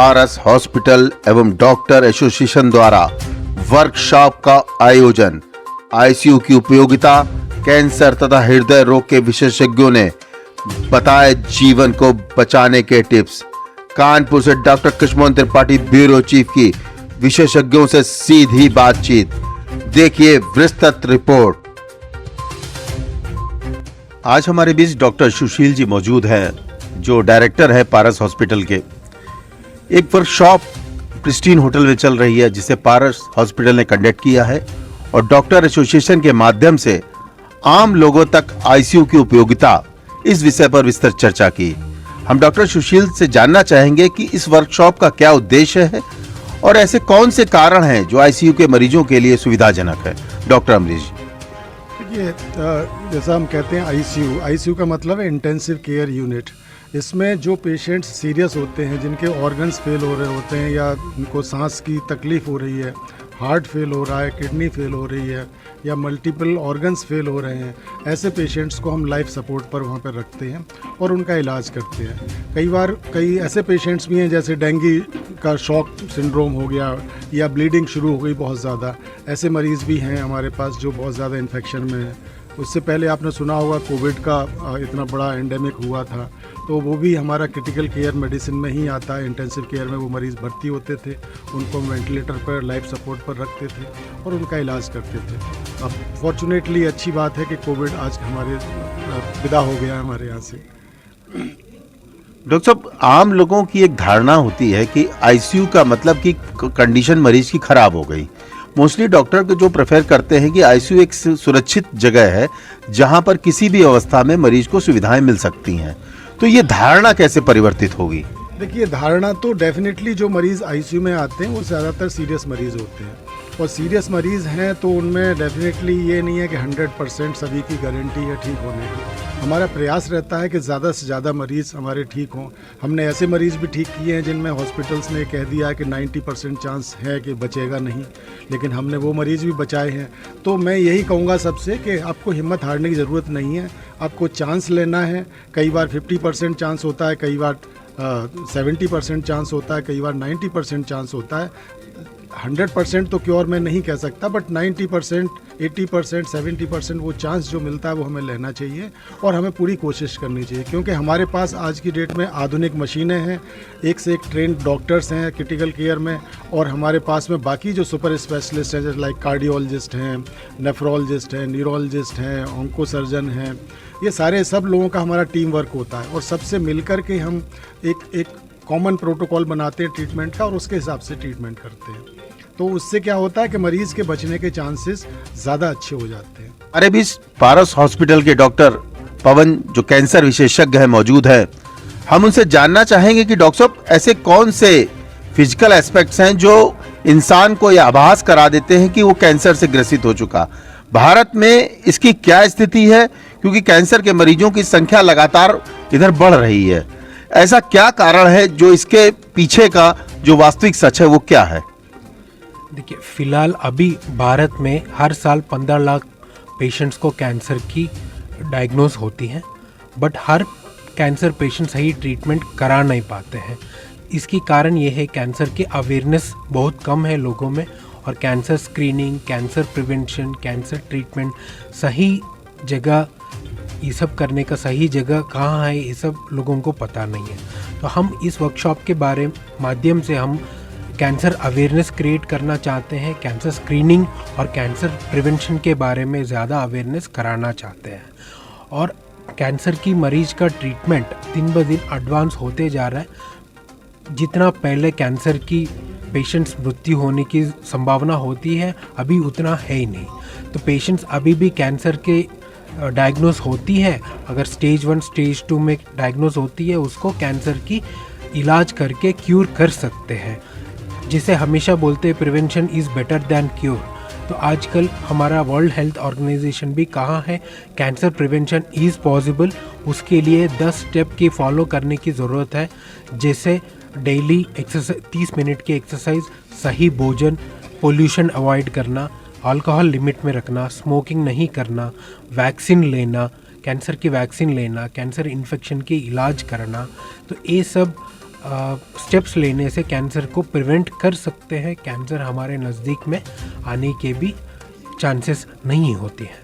पारस hospital एवं doctor association द्वारा workshop का आयोजन। आईसीयू की उपयोगिता, कैंसर तथा हृदय रोग के विशेषज्ञों ने बताए जीवन को बचाने के टिप्स। कानपुर से doctor Krishna Tripathi bureau chief की विशेषज्ञों से सीधी बातचीत। देखिए विस्तृत रिपोर्ट। आज हमारे बीच डॉक्टर सुशील जी मौजूद हैं, जो डायरेक्टर है पारस हॉस्पिटल के। एक वर्कशॉप प्रिस्टीन होटल में चल रही है, जिसे पारस हॉस्पिटल ने कंडक्ट किया है और डॉक्टर एसोसिएशन के माध्यम से आम लोगों तक आईसीयू की उपयोगिता, इस विषय पर विस्तृत चर्चा की। हम डॉक्टर सुशील से जानना चाहेंगे कि इस वर्कशॉप का क्या उद्देश्य है और ऐसे कौन से कारण हैं जो आईसीयू के मरीजों के लिए सुविधाजनक है। डॉक्टर अमरीश जी। देखिए, जैसा हम कहते हैं आईसीयू का मतलब है इंटेंसिव केयर यूनिट। इसमें जो पेशेंट्स सीरियस होते हैं, जिनके ऑर्गन्स फेल हो रहे होते हैं या उनको सांस की तकलीफ़ हो रही है, हार्ट फेल हो रहा है, किडनी फेल हो रही है या मल्टीपल ऑर्गन्स फेल हो रहे हैं, ऐसे पेशेंट्स को हम लाइफ सपोर्ट पर वहाँ पर रखते हैं और उनका इलाज करते हैं। कई ऐसे पेशेंट्स भी हैं जैसे डेंगू का शॉक सिंड्रोम हो गया या ब्लीडिंग शुरू हो गई बहुत ज़्यादा, ऐसे मरीज़ भी हैं हमारे पास जो बहुत ज़्यादा इन्फेक्शन में है। उससे पहले आपने सुना होगा कोविड का इतना बड़ा एंडेमिक हुआ था, तो वो भी हमारा क्रिटिकल केयर मेडिसिन में ही आता है। इंटेंसिव केयर में वो मरीज़ भर्ती होते थे, उनको वेंटिलेटर पर, लाइफ सपोर्ट पर रखते थे और उनका इलाज करते थे। अब फॉर्चुनेटली अच्छी बात है कि कोविड आज हमारे विदा हो गया है हमारे यहाँ से। डॉक्टर साहब, आम लोगों की एक धारणा होती है कि आईसीयू का मतलब कि कंडीशन मरीज की खराब हो गई। मोस्टली डॉक्टर जो प्रेफर करते हैं कि आईसीयू एक सुरक्षित जगह है जहां पर किसी भी अवस्था में मरीज को सुविधाएं मिल सकती हैं। तो ये धारणा कैसे परिवर्तित होगी? देखिए, धारणा तो डेफिनेटली जो मरीज़ आईसीयू में आते हैं वो ज़्यादातर सीरियस मरीज़ होते हैं और सीरियस मरीज़ हैं तो उनमें डेफिनेटली ये नहीं है कि 100% सभी की गारंटी है ठीक होने की। हमारा प्रयास रहता है कि ज़्यादा से ज़्यादा मरीज़ हमारे ठीक हों। हमने ऐसे मरीज़ भी ठीक किए हैं जिनमें हॉस्पिटल्स ने कह दिया है कि 90% चांस है कि बचेगा नहीं, लेकिन हमने वो मरीज़ भी बचाए हैं। तो मैं यही कहूँगा सबसे कि आपको हिम्मत हारने की ज़रूरत नहीं है, आपको चांस लेना है। कई बार 50% चांस होता है, कई बार 70% चांस होता है, कई बार 90% चांस होता है। 100% तो क्योर मैं नहीं कह सकता, बट 90%, 80%, 70% वो चांस जो मिलता है वो हमें लेना चाहिए और हमें पूरी कोशिश करनी चाहिए, क्योंकि हमारे पास आज की डेट में आधुनिक मशीनें हैं, एक से एक ट्रेंड डॉक्टर्स हैं क्रिटिकल केयर में, और हमारे पास में बाकी जो सुपर स्पेशलिस्ट हैं जैसे लाइक कार्डियोलॉजिस्ट हैं, नेफ्रोलॉजिस्ट हैं, न्यूरोलॉजिस्ट हैं, ऑन्को सर्जन हैं, ये सारे सब लोगों का हमारा टीम वर्क होता है और सबसे मिलकर के हम एक कॉमन प्रोटोकॉल बनाते हैं ट्रीटमेंट का और उसके हिसाब से ट्रीटमेंट करते हैं। तो उससे क्या होता है कि मरीज के बचने के चांसेस ज़्यादा अच्छे हो जाते हैं। अरे भी पारस हॉस्पिटल के डॉक्टर पवन, जो कैंसर विशेषज्ञ है, मौजूद है। हम उनसे जानना चाहेंगे कि डॉक्टर साहब, ऐसे कौन से फिजिकल एस्पेक्ट्स हैं जो इंसान को यह आभास करा देते हैं कि वो कैंसर से ग्रसित हो चुका। भारत में इसकी क्या स्थिति है, क्योंकि कैंसर के मरीजों की संख्या लगातार इधर बढ़ रही है। ऐसा क्या कारण है जो इसके पीछे का जो वास्तविक सच है वो क्या है? देखिए, फिलहाल अभी भारत में हर साल 15 लाख पेशेंट्स को कैंसर की डायग्नोज होती है, बट हर कैंसर पेशेंट सही ट्रीटमेंट करा नहीं पाते हैं। इसकी कारण ये है कैंसर की अवेयरनेस बहुत कम है लोगों में, और cancer screening, cancer prevention, cancer treatment सही जगह, ये सब करने का सही जगह कहाँ है, ये सब लोगों को पता नहीं है। तो हम इस वर्कशॉप के माध्यम से हम कैंसर अवेयरनेस क्रिएट करना चाहते हैं, कैंसर स्क्रीनिंग और कैंसर प्रिवेंशन के बारे में ज़्यादा अवेयरनेस कराना चाहते हैं। और कैंसर की मरीज का ट्रीटमेंट दिन ब दिन एडवांस होते जा रहा है। जितना पहले कैंसर की पेशेंट्स मृत्यु होने की संभावना होती है, अभी उतना है ही नहीं। तो पेशेंट्स अभी भी कैंसर के डायग्नोज होती है, अगर स्टेज 1 स्टेज 2 में डायग्नोज होती है, उसको कैंसर की इलाज करके क्यूर कर सकते हैं, जिसे हमेशा बोलते हैं prevention is better than cure. तो आजकल हमारा वर्ल्ड हेल्थ ऑर्गेनाइजेशन भी कहाँ है, कैंसर प्रिवेंशन इज़ पॉसिबल। उसके लिए 10 स्टेप की फॉलो करने की ज़रूरत है, जैसे डेली एक्सरसाइज, 30 मिनट की एक्सरसाइज, सही भोजन, पोल्यूशन अवॉइड करना, अल्कोहल लिमिट में रखना, स्मोकिंग नहीं करना, वैक्सीन लेना, कैंसर की वैक्सीन लेना, कैंसर इन्फेक्शन की इलाज करना। तो ये सब स्टेप्स लेने से कैंसर को प्रिवेंट कर सकते हैं। कैंसर हमारे नज़दीक में आने के भी चांसेस नहीं होते हैं।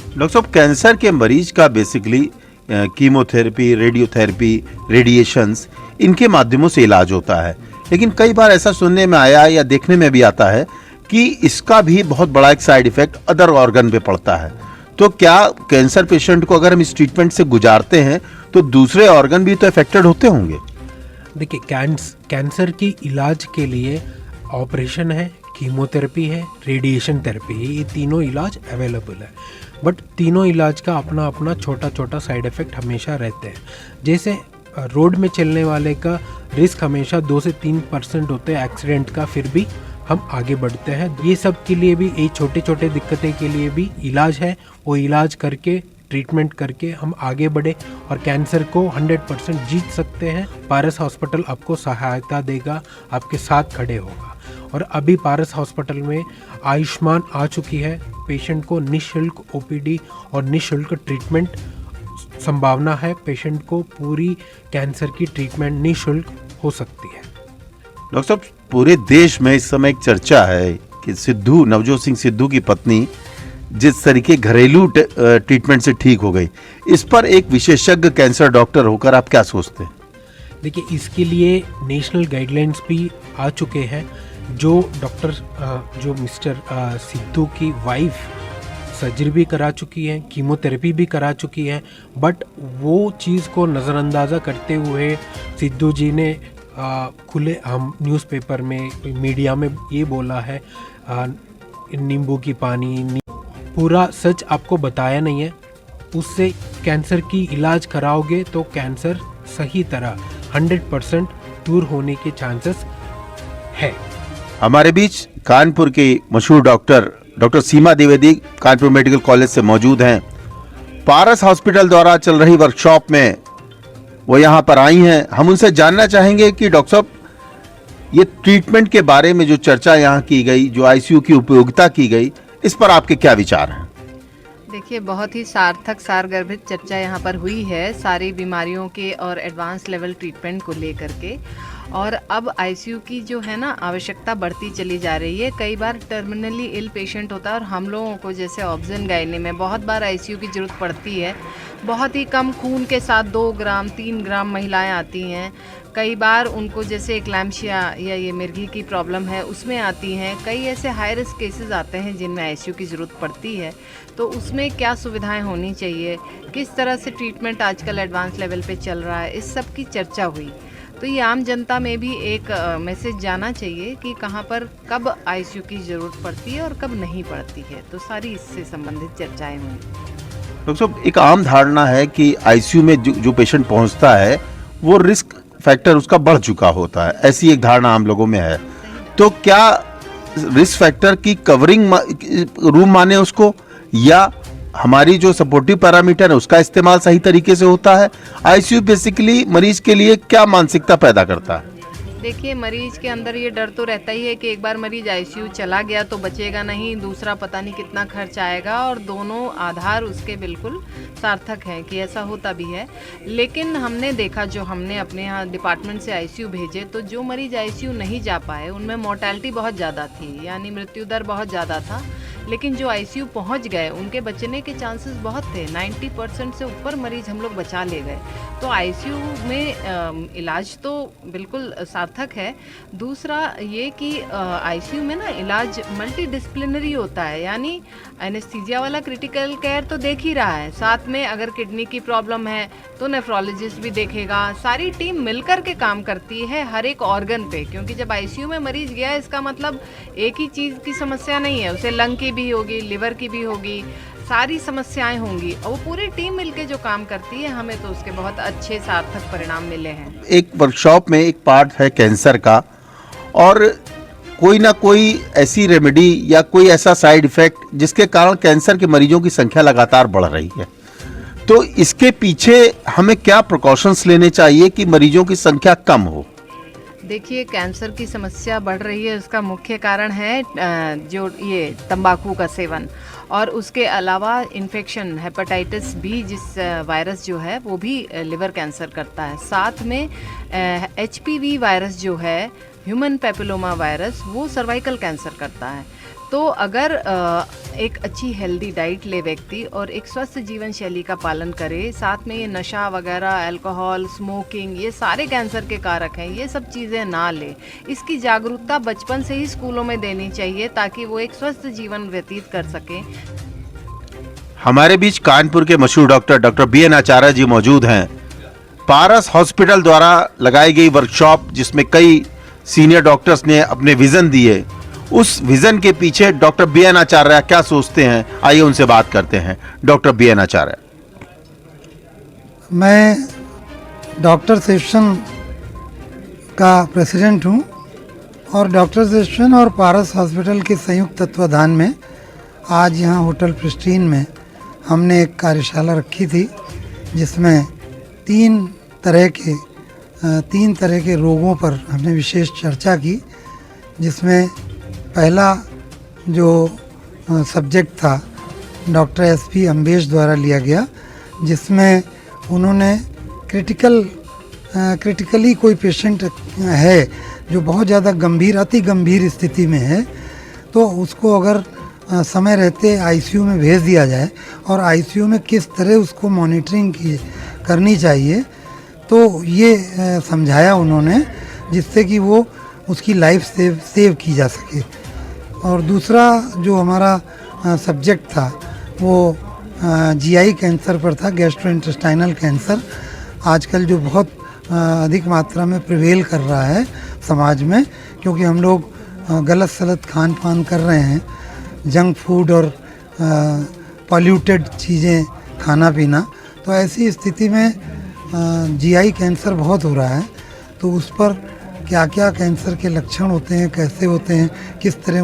डॉक्टर साहब, कैंसर के मरीज का बेसिकली कीमोथेरेपी, रेडियोथेरेपी, रेडिएशंस, इनके माध्यमों से इलाज होता है, लेकिन कई बार ऐसा सुनने में आया या देखने में भी आता है कि इसका भी बहुत बड़ा एक साइड इफेक्ट अदर ऑर्गन पे पड़ता है। तो क्या कैंसर पेशेंट को अगर हम इस ट्रीटमेंट से गुजारते हैं तो दूसरे ऑर्गन भी तो अफेक्टेड होते होंगे? देखिए, कैंसर की इलाज के लिए ऑपरेशन है, कीमोथेरेपी है, रेडिएशन थेरेपी है, ये तीनों इलाज अवेलेबल है। बट तीनों इलाज का अपना अपना छोटा छोटा साइड इफ़ेक्ट हमेशा रहते हैं। जैसे रोड में चलने वाले का रिस्क हमेशा 2 से 3% होते हैं एक्सीडेंट का, फिर भी हम आगे बढ़ते हैं। ये सब के लिए भी, ये छोटे छोटे दिक्कतें के लिए भी इलाज है। वो इलाज करके, ट्रीटमेंट करके हम आगे बढ़े और कैंसर को 100% जीत सकते हैं। पारस हॉस्पिटल आपको सहायता देगा, आपके साथ खड़े होगा। और अभी पारस हॉस्पिटल में आयुष्मान आ चुकी है। पेशेंट को निःशुल्क ओपीडी और निःशुल्क ट्रीटमेंट संभावना है। पेशेंट को पूरी कैंसर की ट्रीटमेंट निःशुल्क हो सकती है। डॉक्टर साहब, पूरे देश में इस समय एक चर्चा है कि सिद्धू, नवजोत सिंह सिद्धू की पत्नी जिस तरीके घरेलू ट्रीटमेंट से ठीक हो गई, इस पर एक विशेषज्ञ कैंसर डॉक्टर होकर आप क्या सोचते हैं? देखिए, इसके लिए नेशनल गाइडलाइंस भी आ चुके हैं। जो डॉक्टर जो मिस्टर सिद्धू की वाइफ सर्जरी भी करा चुकी है, कीमोथेरेपी भी करा चुकी है, बट वो चीज़ को नज़रअंदाज़ा करते हुए सिद्धू जी ने खुले हम न्यूज़पेपर में, मीडिया में ये बोला है नींबू की पानी, पूरा सच आपको बताया नहीं है। उससे कैंसर की इलाज कराओगे तो कैंसर सही तरह 100% दूर होने के चांसेस है। हमारे बीच कानपुर की मशहूर डॉक्टर सीमा द्विवेदी कानपुर मेडिकल कॉलेज से मौजूद हैं। पारस हॉस्पिटल द्वारा चल रही वर्कशॉप में वो यहाँ पर आई हैं। हम उनसे जानना चाहेंगे कि डॉक्टर साहब, ये ट्रीटमेंट के बारे में जो चर्चा यहाँ की गई, जो आईसीयू की उपयोगिता की गई, इस पर आपके क्या विचार हैं? देखिए, बहुत ही सार्थक, सारगर्भित चर्चा यहाँ पर हुई है सारी बीमारियों के और एडवांस लेवल ट्रीटमेंट को लेकर के। और अब आईसीयू की जो है ना आवश्यकता बढ़ती चली जा रही है। कई बार टर्मिनली इल पेशेंट होता है और हम लोगों को जैसे ऑब्जन गायनी में बहुत बार आईसीयू की ज़रूरत पड़ती है। बहुत ही कम खून के साथ 2 ग्राम 3 ग्राम महिलाएं आती हैं। कई बार उनको जैसे एक्लैम्शिया या ये मिर्गी की प्रॉब्लम है उसमें आती हैं। कई ऐसे हाई रिस्क केसेस आते हैं जिनमें आईसीयू की ज़रूरत पड़ती है। तो उसमें क्या सुविधाएं होनी चाहिए, किस तरह से ट्रीटमेंट आजकल एडवांस लेवल पे चल रहा है, इस सब की चर्चा हुई। तो ये आम जनता में भी एक मैसेज जाना चाहिए कि कहाँ पर कब आईसीयू की ज़रूरत पड़ती है और कब नहीं पड़ती है। तो सारी इससे संबंधित चर्चाएं हुई। डॉक्टर साहब, एक आम धारणा है कि आईसीयू में जो पेशेंट पहुंचता है वो रिस्क फैक्टर उसका बढ़ चुका होता है, ऐसी एक धारणा आम लोगों में है। तो क्या रिस्क फैक्टर की कवरिंग रूम माने उसको, या हमारी जो सपोर्टिव पैरामीटर है उसका इस्तेमाल सही तरीके से होता है? आईसीयू बेसिकली मरीज के लिए क्या मानसिकता पैदा करता है? देखिए, मरीज के अंदर ये डर तो रहता ही है कि एक बार मरीज आईसीयू चला गया तो बचेगा नहीं, दूसरा पता नहीं कितना खर्च आएगा, और दोनों आधार उसके बिल्कुल सार्थक हैं कि ऐसा होता भी है। लेकिन हमने देखा, जो हमने अपने यहाँ डिपार्टमेंट से आईसीयू भेजे, तो जो मरीज आईसीयू नहीं जा पाए उनमें मोर्टेलिटी बहुत ज़्यादा थी, यानी मृत्यु दर बहुत ज़्यादा था। लेकिन जो आईसीयू पहुंच गए उनके बचने के चांसेस बहुत थे, 90% से ऊपर मरीज हम लोग बचा ले गए। तो आईसीयू में इलाज तो बिल्कुल सार्थक है। दूसरा ये कि आईसीयू में ना इलाज मल्टी डिसिप्लिनरी होता है, यानी एनेस्थीसिया वाला क्रिटिकल केयर तो देख ही रहा है, साथ में अगर किडनी की प्रॉब्लम है तो नेफ्रोलॉजिस्ट भी देखेगा। सारी टीम मिलकर के काम करती है हर एक ऑर्गन पे, क्योंकि जब आईसीयू में मरीज गया इसका मतलब एक ही चीज़ की समस्या नहीं है, उसे लंग की भी होगी, लिवर की भी होगी, सारी समस्याएं होंगी, और वो पूरी टीम मिलके जो काम करती है, हमें तो उसके बहुत अच्छे सार्थक परिणाम मिले हैं। एक वर्कशॉप में एक पार्ट है कैंसर का, और कोई ना कोई ऐसी रेमेडी या कोई ऐसा साइड इफेक्ट जिसके कारण कैंसर के मरीजों की संख्या लगातार बढ़ रही है। तो इसके पीछे हमें क्या प्रिकॉशंस लेने चाहिए कि मरीजों की संख्या कम हो? देखिए, कैंसर की समस्या बढ़ रही है, उसका मुख्य कारण है जो ये तंबाकू का सेवन। और उसके अलावा इन्फेक्शन हेपेटाइटिस बी जिस वायरस जो है वो भी लिवर कैंसर करता है। साथ में HPV वायरस जो है ह्यूमन पेपिलोमा वायरस वो सर्वाइकल कैंसर करता है। तो अगर एक अच्छी हेल्दी डाइट ले व्यक्ति और एक स्वस्थ जीवन शैली का पालन करे, साथ में ये नशा वगैरह, अल्कोहल, स्मोकिंग, ये सारे कैंसर के कारक हैं, ये सब चीज़ें ना ले। इसकी जागरूकता बचपन से ही स्कूलों में देनी चाहिए ताकि वो एक स्वस्थ जीवन व्यतीत कर सकें। हमारे बीच कानपुर के मशहूर डॉक्टर BN आचार्य जी मौजूद हैं। पारस हॉस्पिटल द्वारा लगाई गई वर्कशॉप जिसमें कई सीनियर डॉक्टर्स ने अपने विजन दिए, उस विजन के पीछे डॉक्टर BN आचार्य क्या सोचते हैं, आइए उनसे बात करते हैं। डॉक्टर BN आचार्य। मैं डॉक्टर सेशन का प्रेसिडेंट हूं और डॉक्टर सेशन और पारस हॉस्पिटल के संयुक्त तत्वाधान में आज यहां होटल प्रिस्टीन में हमने एक कार्यशाला रखी थी जिसमें तीन तरह के रोगों पर हमने विशेष चर्चा की, जिसमें पहला जो सब्जेक्ट था डॉक्टर SP अम्बेश द्वारा लिया गया, जिसमें उन्होंने क्रिटिकली कोई पेशेंट है जो बहुत ज़्यादा अति गंभीर स्थिति में है, तो उसको अगर समय रहते ICU में भेज दिया जाए और ICU में किस तरह उसको मॉनिटरिंग करनी चाहिए, तो ये समझाया उन्होंने, जिससे कि वो उसकी लाइफ सेव की जा सके। और दूसरा जो हमारा सब्जेक्ट था वो GI कैंसर पर था, गैस्ट्रोइंटेस्टाइनल कैंसर, आजकल जो बहुत अधिक मात्रा में प्रिवेल कर रहा है समाज में, क्योंकि हम लोग गलत सलत खान पान कर रहे हैं, जंक फूड और पॉल्यूटेड चीज़ें खाना पीना, तो ऐसी स्थिति में GI कैंसर बहुत हो रहा है। तो उस पर क्या क्या कैंसर के लक्षण होते हैं, कैसे होते हैं, किस तरह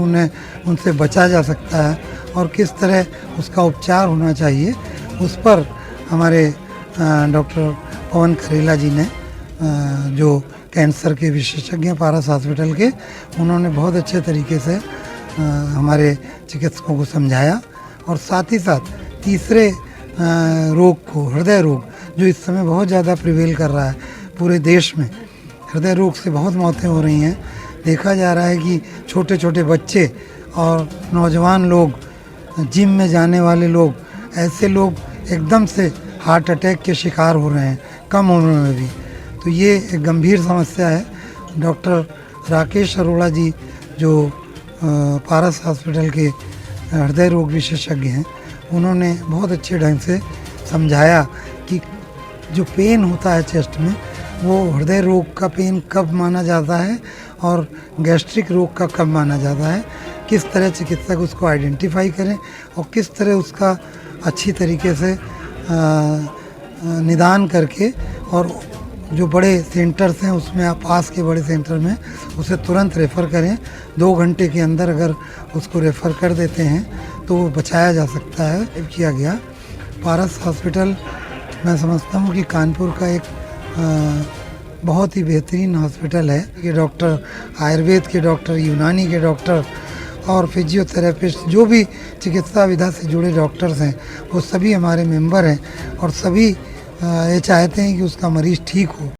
उनसे बचा जा सकता है और किस तरह उसका उपचार होना चाहिए, उस पर हमारे डॉक्टर पवन खरेला जी ने, जो कैंसर के विशेषज्ञ पारस हॉस्पिटल के, उन्होंने बहुत अच्छे तरीके से हमारे चिकित्सकों को समझाया। और साथ ही साथ तीसरे रोग को, हृदय रोग, जो इस समय बहुत ज़्यादा प्रिवेल कर रहा है पूरे देश में, हृदय रोग से बहुत मौतें हो रही हैं। देखा जा रहा है कि छोटे छोटे बच्चे और नौजवान लोग, जिम में जाने वाले लोग, ऐसे लोग एकदम से हार्ट अटैक के शिकार हो रहे हैं कम उम्र में भी। तो ये एक गंभीर समस्या है। डॉक्टर राकेश अरोड़ा जी जो पारस हॉस्पिटल के हृदय रोग विशेषज्ञ हैं, उन्होंने बहुत अच्छे ढंग से समझाया कि जो पेन होता है चेस्ट में, वो हृदय रोग का पेन कब माना जाता है और गैस्ट्रिक रोग का कब माना जाता है, किस तरह चिकित्सक उसको आइडेंटिफाई करें और किस तरह उसका अच्छी तरीके से निदान करके, और जो बड़े सेंटर्स हैं उसमें आप पास के बड़े सेंटर में उसे तुरंत रेफ़र करें। 2 घंटे के अंदर अगर उसको रेफ़र कर देते हैं तो वो बचाया जा सकता है। किया गया पारस हॉस्पिटल, मैं समझता हूँ कि कानपुर का एक बहुत ही बेहतरीन हॉस्पिटल है। कि डॉक्टर आयुर्वेद के डॉक्टर, यूनानी के डॉक्टर और फिजियोथेरेपिस्ट, जो भी चिकित्सा विधा से जुड़े डॉक्टर्स हैं, वो सभी हमारे मेंबर हैं और सभी ये चाहते हैं कि उसका मरीज़ ठीक हो।